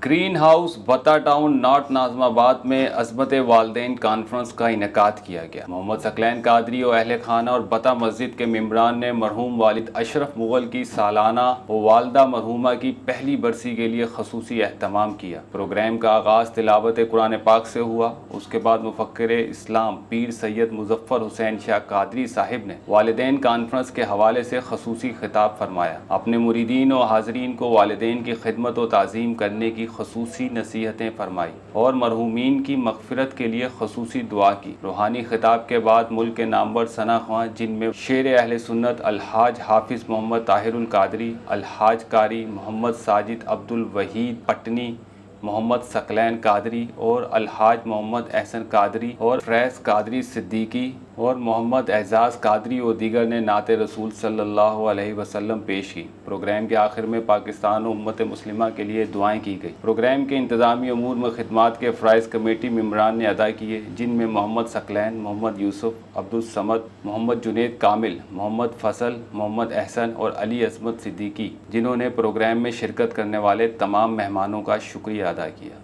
Green house बता town north Nazimabad में अज़मत वालिदैन कॉन्फ्रेंस का इनेकाद किया गया। मोहम्मद सकलैन कादरी और अहले खाना और बता मस्जिद के मेम्बरान ने मरहूम वालिद अशरफ मुग़ल की सालाना व वालदा मरहूमा की पहली बरसी के लिए खसूसी एहतमाम किया। प्रोग्राम का आगाज़ तिलावत कुरान पाक से हुआ। उसके बाद मुफ़क्किर इस्लाम पीर सैयद मुज़फ़्फ़र हुसैन शाह कादरी साहिब ने वालिदैन कॉन्फ्रेंस के हवाले से खसूसी खिताब फरमाया। अपने मुरीदीन और हाज़रीन को वालिदैन की खिदमत व ताज़ीम करने की खसूसी नसीहतें फरमाई और मरहूमीन की मग़फ़िरत के लिए खसूसी दुआ की। रूहानी खिताब के बाद मुल्क के नामवर सना ख्वां जिनमें शेर अहले सुन्नत अलहाज हाफिज़ मोहम्मद ताहिरुल कादरी, अलहाज कारी मोहम्मद साजिद अब्दुल वहीद पटनी, मोहम्मद सकलैन कादरी और अलहाज मोहम्मद एहसन कादरी और फैज़ कादरी सिद्दीकी और मोहम्मद एजाज़ कादरी और दीगर ने नाते रसूल सल्लल्लाहु अलैहि वसल्लम पेश की। प्रोग्राम के आखिर में पाकिस्तान और उम्मत मुस्लिमा के लिए दुआएं की गई। प्रोग्राम के इंतज़ामी अमूर में खिदमात के फ़राइज़ कमेटी मेम्बरान ने अदा किए, जिनमें मोहम्मद सकलैन, मोहम्मद यूसुफ, अब्दुल समद, मोहम्मद जुनेद कामिल, मोहम्मद फ़सल, मोहम्मद एहसन और अली अज़मत सिद्दीकी, जिन्होंने प्रोग्राम में शिरकत करने वाले तमाम मेहमानों का शुक्रिया अदा किया।